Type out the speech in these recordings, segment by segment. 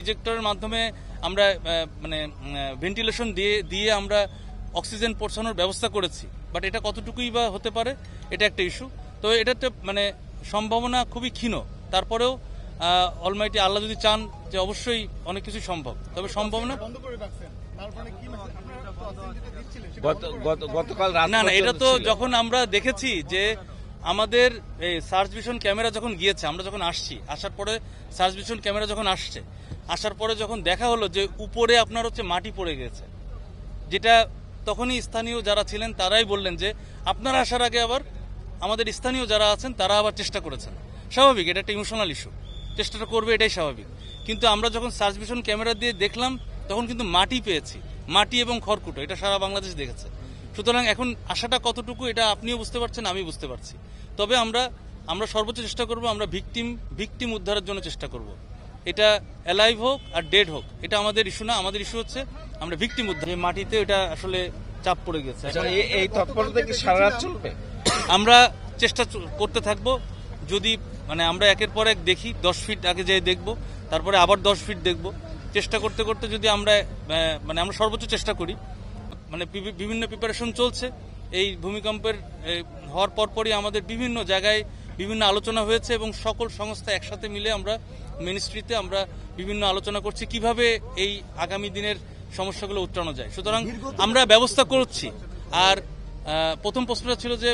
ইজেক্টরের মাধ্যমে আমরা মানে ভেন্টিলেশন দিয়ে আমরা অক্সিজেন পৌঁছানোর ব্যবস্থা করেছি, বাট এটা কতটুকুই বা হতে পারে, এটা একটা ইস্যু। তো এটাতে মানে সম্ভাবনা খুবই ক্ষীণ। তারপরেও অলমাইটি আল্লাহ যদি চান যে অবশ্যই অনেক কিছু সম্ভব, তবে সম্ভাবনা গতকাল না না, এটা তো যখন আমরা দেখেছি যে আমাদের এই সার্চ ভিশন ক্যামেরা যখন গিয়েছে, আমরা যখন আসার পরে সার্চ ভিশন ক্যামেরা যখন আসার পরে যখন দেখা হলো যে উপরে আপনার হচ্ছে মাটি পড়ে গেছে, যেটা তখনই স্থানীয় যারা ছিলেন তারাই বললেন যে আপনারা আসার আগে আবার আমাদের স্থানীয় যারা আছেন তারা আবার চেষ্টা করেছেন। স্বাভাবিক, এটা একটা ইমোশনাল ইস্যু, চেষ্টাটা করবে এটাই স্বাভাবিক। কিন্তু আমরা যখন সার্চ ভিশন ক্যামেরা দিয়ে দেখলাম তখন কিন্তু মাটি পেয়েছি, মাটি এবং খড়কুটো, এটা সারা বাংলাদেশ দেখেছে। সুতরাং এখন আশাটা কতটুকু এটা আপনিও বুঝতে পারছেন, আমি বুঝতে পারছি। তবে আমরা সর্বোচ্চ চেষ্টা করব, আমরা ভিকটিম উদ্ধারের জন্য চেষ্টা করব। এটা অ্যালাইভ হোক আর ডেড হোক, এটা আমাদের ইস্যু না। আমাদের ইস্যু হচ্ছে আমরা ভিকটিম উদ্ধার। মাটিতে এটা আসলে চাপ পড়ে গেছে। এই তৎপরতা কি সারা রাত চলবে? আমরা চেষ্টা করতে থাকবো। যদি মানে আমরা একের পর এক দেখি, 10 ফিট আগে যেয়ে দেখবো, তারপরে আবার 10 ফিট দেখবো, চেষ্টা করতে করতে যদি আমরা আমরা সর্বোচ্চ চেষ্টা করি। মানে বিভিন্ন প্রিপারেশন চলছে। এই ভূমিকম্পের হওয়ার পরপরই আমাদের বিভিন্ন জায়গায় বিভিন্ন আলোচনা হয়েছে এবং সকল সংস্থা একসাথে মিলে আমরা মিনিস্ট্রিতে আমরা বিভিন্ন আলোচনা করছি কিভাবে এই আগামী দিনের সমস্যাগুলো উত্তরানো যায়। সুতরাং আমরা ব্যবস্থা করছি। আর প্রথম প্রশ্নটা ছিল যে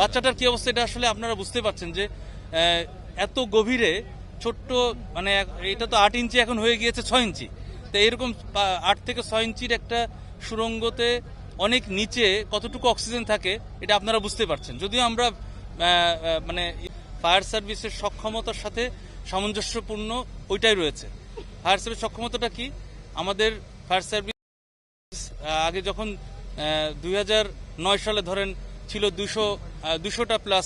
বাচ্চাটার কি অবস্থা, এটা আসলে আপনারা বুঝতে পারছেন যে এত গভীরে ছোট্ট, মানে এটা তো 8 ইঞ্চি এখন হয়ে গিয়েছে 6 ইঞ্চি। তো এরকম 8 থেকে 6 ইঞ্চির একটা সুড়ঙ্গতে অনেক নিচে কতটুকু অক্সিজেন থাকে এটা আপনারা বুঝতে পারছেন। যদিও আমরা মানে ফায়ার সার্ভিসের সক্ষমতার সাথে সামঞ্জস্যপূর্ণ ওইটাই রয়েছে। ফায়ার সার্ভিস সক্ষমতাটা কি, আমাদের ফায়ার সার্ভিস আগে যখন 2009 সালে ধরেন ছিল 200টা প্লাস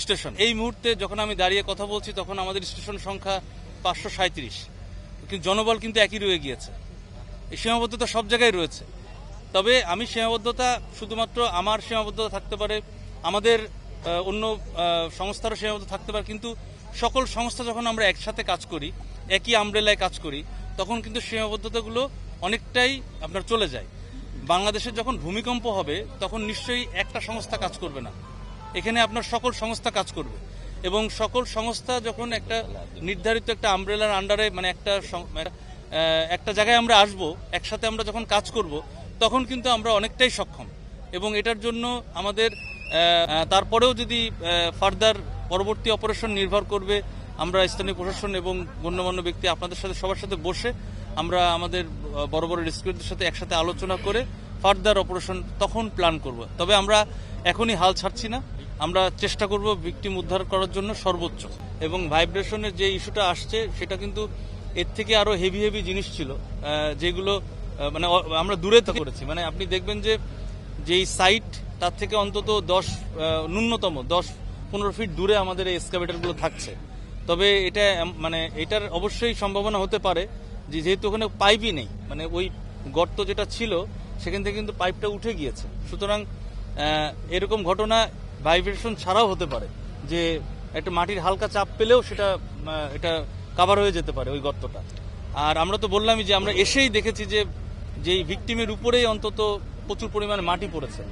স্টেশন। এই মুহূর্তে যখন আমি দাঁড়িয়ে কথা বলছি তখন আমাদের স্টেশন সংখ্যা 537, কিন্তু জনবল কিন্তু একই রয়ে গিয়েছে। এই সীমাবদ্ধতা সব জায়গায় রয়েছে। তবে আমি সীমাবদ্ধতা শুধুমাত্র আমার সীমাবদ্ধতা থাকতে পারে, আমাদের অন্য সংস্থারও সীমাবদ্ধতা থাকতে পারে, কিন্তু সকল সংস্থা যখন আমরা একসাথে কাজ করি, একই আমব্রেলায় কাজ করি, তখন কিন্তু সীমাবদ্ধতাগুলো অনেকটাই আপনার চলে যায়। বাংলাদেশের যখন ভূমিকম্প হবে তখন নিশ্চয়ই একটা সংস্থা কাজ করবে না, এখানে আপনার সকল সংস্থা কাজ করবে। এবং সকল সংস্থা যখন একটা নির্ধারিত একটা আমব্রেলার আন্ডারে মানে একটা জায়গায় আমরা আসব, একসাথে আমরা যখন কাজ করব, তখন কিন্তু আমরা অনেকটাই সক্ষম। এবং এটার জন্য আমাদের তারপরেও যদি ফার্দার পরবর্তী অপারেশন নির্ভর করবে, আমরা স্থানীয় প্রশাসন এবং গণ্যমান্য ব্যক্তি আপনাদের সাথে সবার সাথে বসে আমরা আমাদের বড় বড় রেস্কিউরদের সাথে একসাথে আলোচনা করে ফার্দার অপারেশন তখন প্ল্যান করব। তবে আমরা এখনই হাল ছাড়ছি না, আমরা চেষ্টা করব ভিকটিম উদ্ধার করার জন্য সর্বোচ্চ। এবং ভাইব্রেশনের যে ইস্যুটা আসছে সেটা কিন্তু এর থেকে আরো হেভি জিনিস ছিল, যেগুলো মানে আমরা দূরে তো করেছি। মানে আপনি দেখবেন যে যেই সাইট তার থেকে অন্তত ন্যূনতম 10-15 ফিট দূরে আমাদের এই এক্সকাভেটরগুলো থাকছে। তবে এটা মানে এটার অবশ্যই সম্ভাবনা হতে পারে যে যেহেতু ওখানে পাইপই নেই, মানে ওই গর্ত যেটা ছিল সেখান থেকে কিন্তু পাইপটা উঠে গিয়েছে। সুতরাং এরকম ঘটনা ভাইব্রেশন ছাড়াও হতে পারে, যে একটা মাটির হালকা চাপ পেলেও এটা কাভার হয়ে যেতে পারে ওই গর্তটা। আর আমরা তো বললামই যে আমরা এসেই দেখেছি যে যেই ভিকটিমের উপরেই অন্তত প্রচুর পরিমাণে মাটি পড়েছে।